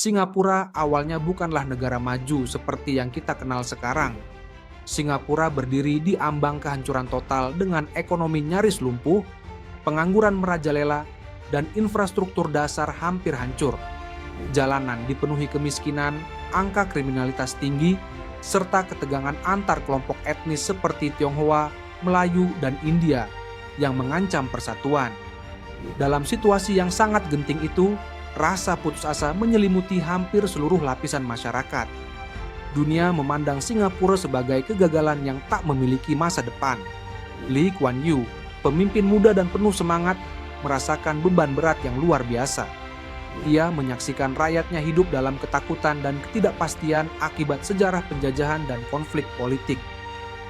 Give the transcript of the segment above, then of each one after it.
Singapura awalnya bukanlah negara maju seperti yang kita kenal sekarang. Singapura berdiri di ambang kehancuran total dengan ekonomi nyaris lumpuh, pengangguran merajalela, dan infrastruktur dasar hampir hancur. Jalanan dipenuhi kemiskinan, angka kriminalitas tinggi, serta ketegangan antar kelompok etnis seperti Tionghoa, Melayu, dan India yang mengancam persatuan. Dalam situasi yang sangat genting itu, rasa putus asa menyelimuti hampir seluruh lapisan masyarakat. Dunia memandang Singapura sebagai kegagalan yang tak memiliki masa depan. Lee Kuan Yew, pemimpin muda dan penuh semangat, merasakan beban berat yang luar biasa. Ia menyaksikan rakyatnya hidup dalam ketakutan dan ketidakpastian akibat sejarah penjajahan dan konflik politik.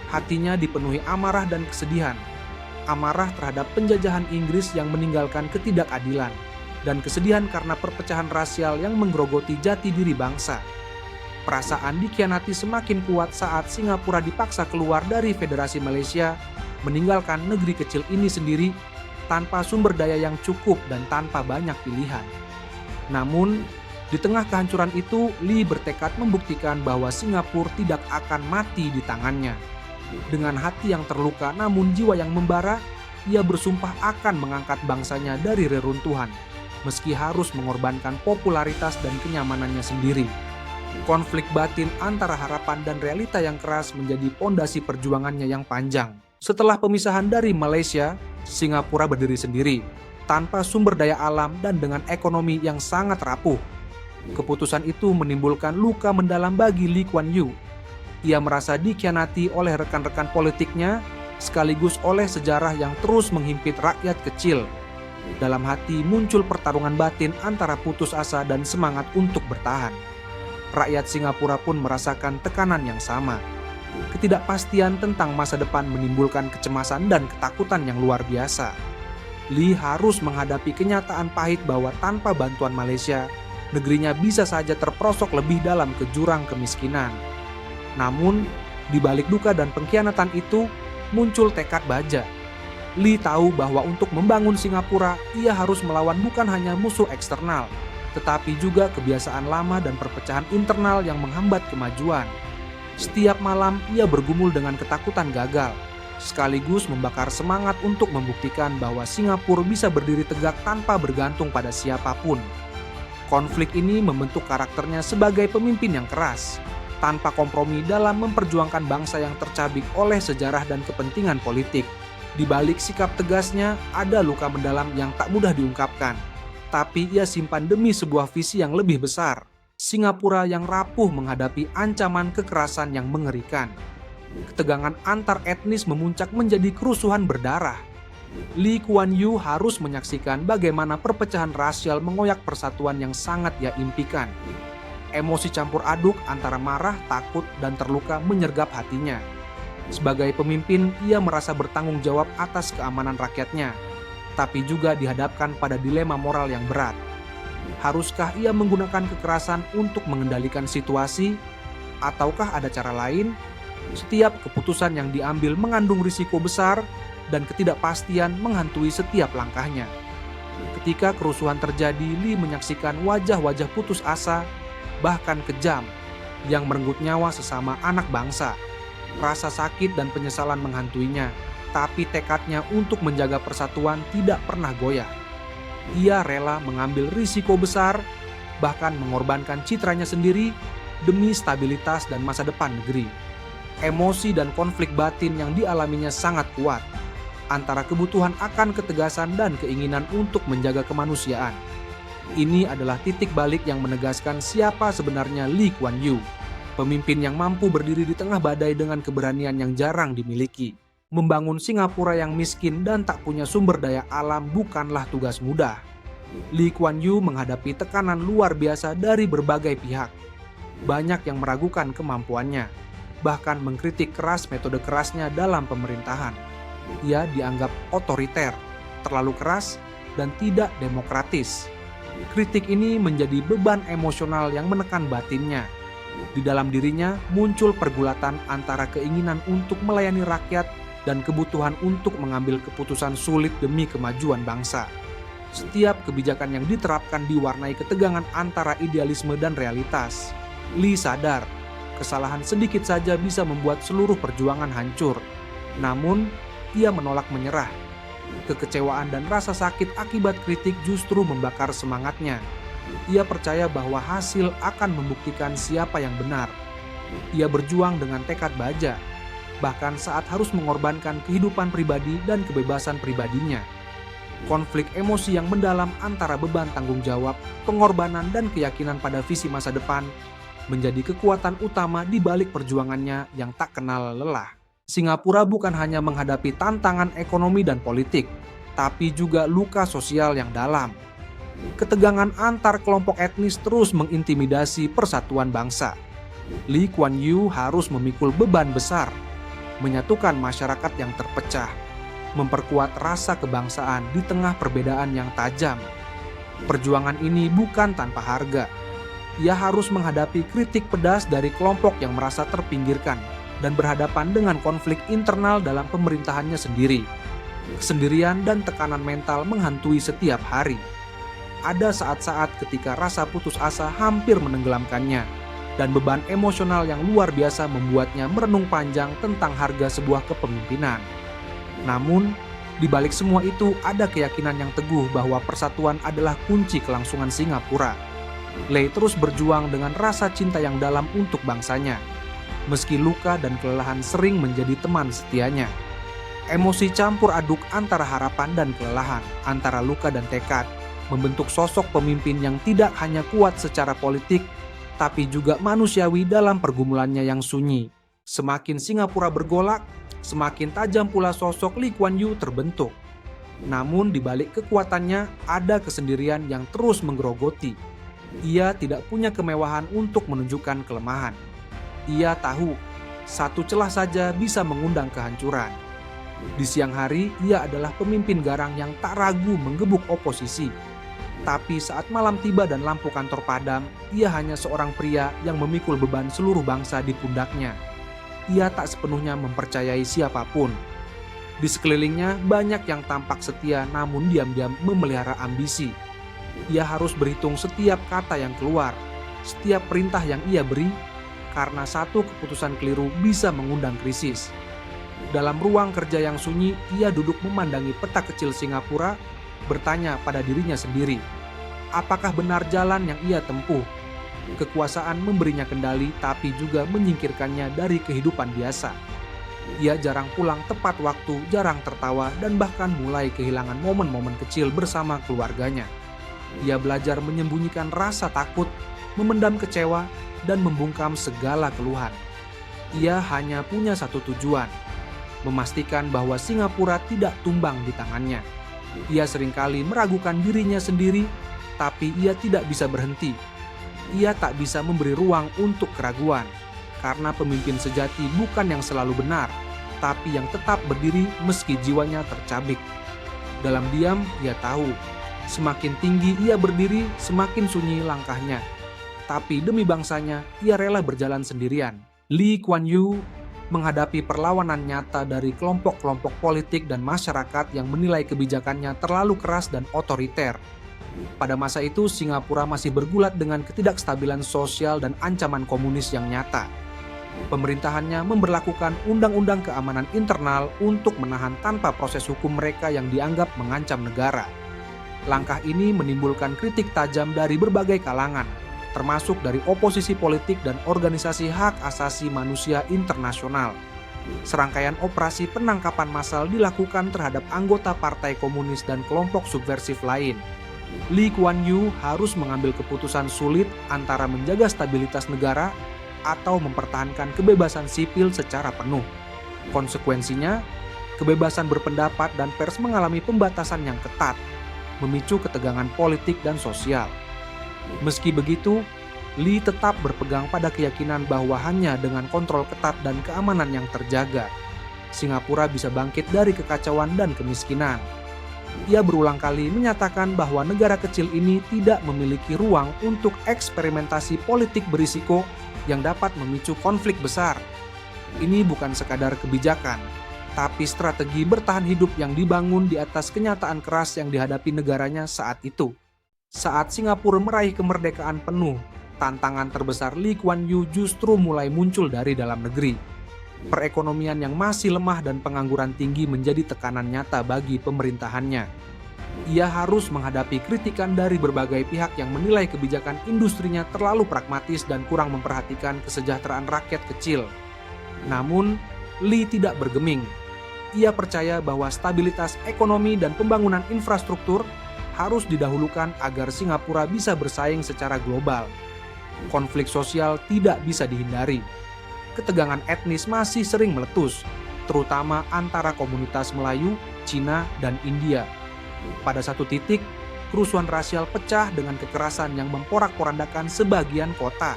Hatinya dipenuhi amarah dan kesedihan. Amarah terhadap penjajahan Inggris yang meninggalkan ketidakadilan, dan kesedihan karena perpecahan rasial yang menggerogoti jati diri bangsa. Perasaan dikhianati semakin kuat saat Singapura dipaksa keluar dari Federasi Malaysia, meninggalkan negeri kecil ini sendiri tanpa sumber daya yang cukup dan tanpa banyak pilihan. Namun, di tengah kehancuran itu, Lee bertekad membuktikan bahwa Singapura tidak akan mati di tangannya. Dengan hati yang terluka namun jiwa yang membara, ia bersumpah akan mengangkat bangsanya dari reruntuhan, meski harus mengorbankan popularitas dan kenyamanannya sendiri. Konflik batin antara harapan dan realita yang keras menjadi pondasi perjuangannya yang panjang. Setelah pemisahan dari Malaysia, Singapura berdiri sendiri, tanpa sumber daya alam dan dengan ekonomi yang sangat rapuh. Keputusan itu menimbulkan luka mendalam bagi Lee Kuan Yew. Ia merasa dikhianati oleh rekan-rekan politiknya, sekaligus oleh sejarah yang terus menghimpit rakyat kecil. Dalam hati muncul pertarungan batin antara putus asa dan semangat untuk bertahan. Rakyat Singapura pun merasakan tekanan yang sama. Ketidakpastian tentang masa depan menimbulkan kecemasan dan ketakutan yang luar biasa. Lee harus menghadapi kenyataan pahit bahwa tanpa bantuan Malaysia, negerinya bisa saja terperosok lebih dalam ke jurang kemiskinan. Namun, di balik duka dan pengkhianatan itu, muncul tekad baja. Lee tahu bahwa untuk membangun Singapura, ia harus melawan bukan hanya musuh eksternal, tetapi juga kebiasaan lama dan perpecahan internal yang menghambat kemajuan. Setiap malam, ia bergumul dengan ketakutan gagal, sekaligus membakar semangat untuk membuktikan bahwa Singapura bisa berdiri tegak tanpa bergantung pada siapapun. Konflik ini membentuk karakternya sebagai pemimpin yang keras, tanpa kompromi dalam memperjuangkan bangsa yang tercabik oleh sejarah dan kepentingan politik. Di balik sikap tegasnya, ada luka mendalam yang tak mudah diungkapkan. Tapi ia simpan demi sebuah visi yang lebih besar. Singapura yang rapuh menghadapi ancaman kekerasan yang mengerikan. Ketegangan antar etnis memuncak menjadi kerusuhan berdarah. Lee Kuan Yew harus menyaksikan bagaimana perpecahan rasial mengoyak persatuan yang sangat ia impikan. Emosi campur aduk antara marah, takut, dan terluka menyergap hatinya. Sebagai pemimpin, ia merasa bertanggung jawab atas keamanan rakyatnya, tapi juga dihadapkan pada dilema moral yang berat. Haruskah ia menggunakan kekerasan untuk mengendalikan situasi, ataukah ada cara lain? Setiap keputusan yang diambil mengandung risiko besar dan ketidakpastian menghantui setiap langkahnya. Ketika kerusuhan terjadi, Lee menyaksikan wajah-wajah putus asa, bahkan kejam, yang merenggut nyawa sesama anak bangsa. Rasa sakit dan penyesalan menghantuinya, tapi tekadnya untuk menjaga persatuan tidak pernah goyah. Ia rela mengambil risiko besar, bahkan mengorbankan citranya sendiri demi stabilitas dan masa depan negeri. Emosi dan konflik batin yang dialaminya sangat kuat, antara kebutuhan akan ketegasan dan keinginan untuk menjaga kemanusiaan. Ini adalah titik balik yang menegaskan siapa sebenarnya Lee Kuan Yew, pemimpin yang mampu berdiri di tengah badai dengan keberanian yang jarang dimiliki. Membangun Singapura yang miskin dan tak punya sumber daya alam bukanlah tugas mudah. Lee Kuan Yew menghadapi tekanan luar biasa dari berbagai pihak. Banyak yang meragukan kemampuannya, bahkan mengkritik keras metode kerasnya dalam pemerintahan. Ia dianggap otoriter, terlalu keras, dan tidak demokratis. Kritik ini menjadi beban emosional yang menekan batinnya. Di dalam dirinya muncul pergulatan antara keinginan untuk melayani rakyat dan kebutuhan untuk mengambil keputusan sulit demi kemajuan bangsa. Setiap kebijakan yang diterapkan diwarnai ketegangan antara idealisme dan realitas. Lee sadar, kesalahan sedikit saja bisa membuat seluruh perjuangan hancur. Namun, ia menolak menyerah. Kekecewaan dan rasa sakit akibat kritik justru membakar semangatnya. Ia percaya bahwa hasil akan membuktikan siapa yang benar. Ia berjuang dengan tekad baja, bahkan saat harus mengorbankan kehidupan pribadi dan kebebasan pribadinya. Konflik emosi yang mendalam antara beban tanggung jawab, pengorbanan, dan keyakinan pada visi masa depan menjadi kekuatan utama di balik perjuangannya yang tak kenal lelah. Singapura bukan hanya menghadapi tantangan ekonomi dan politik, tapi juga luka sosial yang dalam. Ketegangan antar kelompok etnis terus mengintimidasi persatuan bangsa. Lee Kuan Yew harus memikul beban besar, menyatukan masyarakat yang terpecah, memperkuat rasa kebangsaan di tengah perbedaan yang tajam. Perjuangan ini bukan tanpa harga. Ia harus menghadapi kritik pedas dari kelompok yang merasa terpinggirkan dan berhadapan dengan konflik internal dalam pemerintahannya sendiri. Kesendirian dan tekanan mental menghantui setiap hari. Ada saat-saat ketika rasa putus asa hampir menenggelamkannya, dan beban emosional yang luar biasa membuatnya merenung panjang tentang harga sebuah kepemimpinan. Namun, di balik semua itu ada keyakinan yang teguh bahwa persatuan adalah kunci kelangsungan Singapura. Lee terus berjuang dengan rasa cinta yang dalam untuk bangsanya, meski luka dan kelelahan sering menjadi teman setianya. Emosi campur aduk antara harapan dan kelelahan, antara luka dan tekad, membentuk sosok pemimpin yang tidak hanya kuat secara politik, tapi juga manusiawi dalam pergumulannya yang sunyi. Semakin Singapura bergolak, semakin tajam pula sosok Lee Kuan Yew terbentuk. Namun di balik kekuatannya ada kesendirian yang terus menggerogoti. Ia tidak punya kemewahan untuk menunjukkan kelemahan. Ia tahu satu celah saja bisa mengundang kehancuran. Di siang hari ia adalah pemimpin garang yang tak ragu menggebuk oposisi. Tapi saat malam tiba dan lampu kantor padam, ia hanya seorang pria yang memikul beban seluruh bangsa di pundaknya. Ia tak sepenuhnya mempercayai siapapun. Di sekelilingnya banyak yang tampak setia namun diam-diam memelihara ambisi. Ia harus berhitung setiap kata yang keluar, setiap perintah yang ia beri, karena satu keputusan keliru bisa mengundang krisis. Dalam ruang kerja yang sunyi, ia duduk memandangi peta kecil Singapura, bertanya pada dirinya sendiri, apakah benar jalan yang ia tempuh? Kekuasaan memberinya kendali tapi juga menyingkirkannya dari kehidupan biasa. Ia jarang pulang tepat waktu, jarang tertawa, dan bahkan mulai kehilangan momen-momen kecil bersama keluarganya. Ia belajar menyembunyikan rasa takut, memendam kecewa, dan membungkam segala keluhan. Ia hanya punya satu tujuan, memastikan bahwa Singapura tidak tumbang di tangannya. Ia seringkali meragukan dirinya sendiri, tapi ia tidak bisa berhenti. Ia tak bisa memberi ruang untuk keraguan, karena pemimpin sejati bukan yang selalu benar, tapi yang tetap berdiri meski jiwanya tercabik. Dalam diam, ia tahu, semakin tinggi ia berdiri, semakin sunyi langkahnya. Tapi demi bangsanya, ia rela berjalan sendirian. Lee Kuan Yew menghadapi perlawanan nyata dari kelompok-kelompok politik dan masyarakat yang menilai kebijakannya terlalu keras dan otoriter. Pada masa itu, Singapura masih bergulat dengan ketidakstabilan sosial dan ancaman komunis yang nyata. Pemerintahannya memberlakukan undang-undang keamanan internal untuk menahan tanpa proses hukum mereka yang dianggap mengancam negara. Langkah ini menimbulkan kritik tajam dari berbagai kalangan, termasuk dari oposisi politik dan organisasi hak asasi manusia internasional. Serangkaian operasi penangkapan massal dilakukan terhadap anggota partai komunis dan kelompok subversif lain. Lee Kuan Yew harus mengambil keputusan sulit antara menjaga stabilitas negara atau mempertahankan kebebasan sipil secara penuh. Konsekuensinya, kebebasan berpendapat dan pers mengalami pembatasan yang ketat, memicu ketegangan politik dan sosial. Meski begitu, Lee tetap berpegang pada keyakinan bahwa hanya dengan kontrol ketat dan keamanan yang terjaga, Singapura bisa bangkit dari kekacauan dan kemiskinan. Ia berulang kali menyatakan bahwa negara kecil ini tidak memiliki ruang untuk eksperimentasi politik berisiko yang dapat memicu konflik besar. Ini bukan sekadar kebijakan, tapi strategi bertahan hidup yang dibangun di atas kenyataan keras yang dihadapi negaranya saat itu. Saat Singapura meraih kemerdekaan penuh, tantangan terbesar Lee Kuan Yew justru mulai muncul dari dalam negeri. Perekonomian yang masih lemah dan pengangguran tinggi menjadi tekanan nyata bagi pemerintahannya. Ia harus menghadapi kritikan dari berbagai pihak yang menilai kebijakan industrinya terlalu pragmatis dan kurang memperhatikan kesejahteraan rakyat kecil. Namun, Lee tidak bergeming. Ia percaya bahwa stabilitas ekonomi dan pembangunan infrastruktur harus didahulukan agar Singapura bisa bersaing secara global. Konflik sosial tidak bisa dihindari. Ketegangan etnis masih sering meletus, terutama antara komunitas Melayu, Cina, dan India. Pada satu titik, kerusuhan rasial pecah dengan kekerasan yang memporak-porandakan sebagian kota.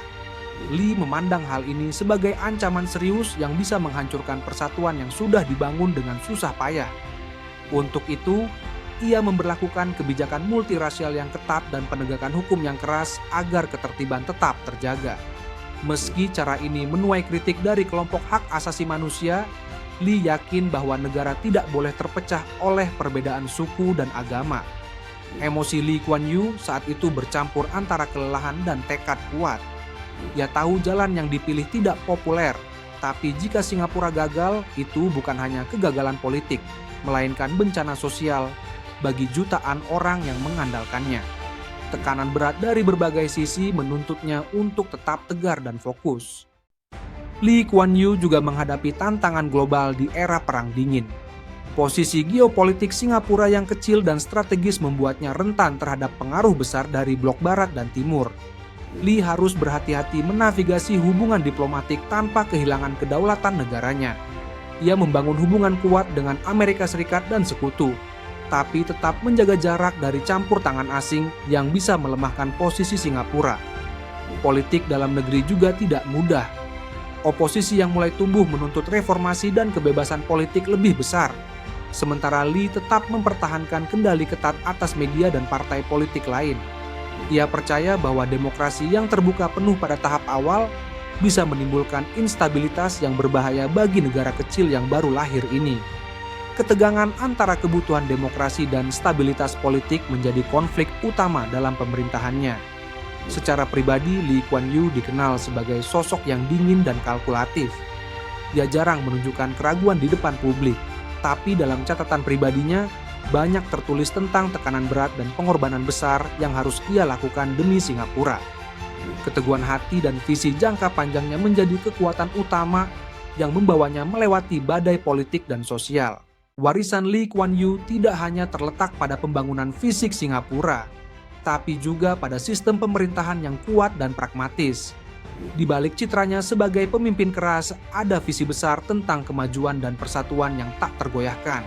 Lee memandang hal ini sebagai ancaman serius yang bisa menghancurkan persatuan yang sudah dibangun dengan susah payah. Untuk itu, ia memberlakukan kebijakan multirasial yang ketat dan penegakan hukum yang keras agar ketertiban tetap terjaga. Meski cara ini menuai kritik dari kelompok hak asasi manusia, Lee yakin bahwa negara tidak boleh terpecah oleh perbedaan suku dan agama. Emosi Lee Kuan Yew saat itu bercampur antara kelelahan dan tekad kuat. Ia tahu jalan yang dipilih tidak populer, tapi jika Singapura gagal, itu bukan hanya kegagalan politik, melainkan bencana sosial bagi jutaan orang yang mengandalkannya. Tekanan berat dari berbagai sisi menuntutnya untuk tetap tegar dan fokus. Lee Kuan Yew juga menghadapi tantangan global di era Perang Dingin. Posisi geopolitik Singapura yang kecil dan strategis membuatnya rentan terhadap pengaruh besar dari blok Barat dan Timur. Lee harus berhati-hati menavigasi hubungan diplomatik tanpa kehilangan kedaulatan negaranya. Ia membangun hubungan kuat dengan Amerika Serikat dan sekutu, tapi tetap menjaga jarak dari campur tangan asing yang bisa melemahkan posisi Singapura. Politik dalam negeri juga tidak mudah. Oposisi yang mulai tumbuh menuntut reformasi dan kebebasan politik lebih besar. Sementara Lee tetap mempertahankan kendali ketat atas media dan partai politik lain. Ia percaya bahwa demokrasi yang terbuka penuh pada tahap awal bisa menimbulkan instabilitas yang berbahaya bagi negara kecil yang baru lahir ini. Ketegangan antara kebutuhan demokrasi dan stabilitas politik menjadi konflik utama dalam pemerintahannya. Secara pribadi, Lee Kuan Yew dikenal sebagai sosok yang dingin dan kalkulatif. Ia jarang menunjukkan keraguan di depan publik, tapi dalam catatan pribadinya, banyak tertulis tentang tekanan berat dan pengorbanan besar yang harus ia lakukan demi Singapura. Keteguhan hati dan visi jangka panjangnya menjadi kekuatan utama yang membawanya melewati badai politik dan sosial. Warisan Lee Kuan Yew tidak hanya terletak pada pembangunan fisik Singapura, tapi juga pada sistem pemerintahan yang kuat dan pragmatis. Di balik citranya sebagai pemimpin keras, ada visi besar tentang kemajuan dan persatuan yang tak tergoyahkan.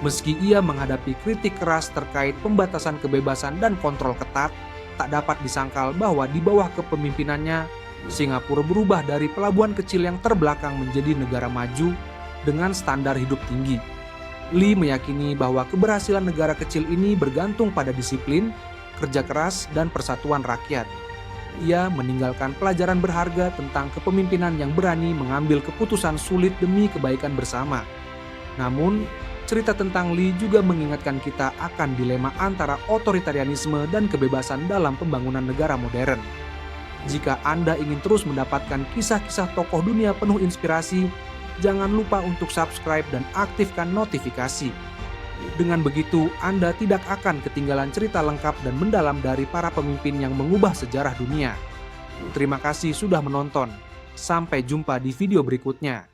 Meski ia menghadapi kritik keras terkait pembatasan kebebasan dan kontrol ketat, tak dapat disangkal bahwa di bawah kepemimpinannya, Singapura berubah dari pelabuhan kecil yang terbelakang menjadi negara maju dengan standar hidup tinggi. Lee meyakini bahwa keberhasilan negara kecil ini bergantung pada disiplin, kerja keras, dan persatuan rakyat. Ia meninggalkan pelajaran berharga tentang kepemimpinan yang berani mengambil keputusan sulit demi kebaikan bersama. Namun, cerita tentang Lee juga mengingatkan kita akan dilema antara otoritarianisme dan kebebasan dalam pembangunan negara modern. Jika Anda ingin terus mendapatkan kisah-kisah tokoh dunia penuh inspirasi, jangan lupa untuk subscribe dan aktifkan notifikasi. Dengan begitu, Anda tidak akan ketinggalan cerita lengkap dan mendalam dari para pemimpin yang mengubah sejarah dunia. Terima kasih sudah menonton. Sampai jumpa di video berikutnya.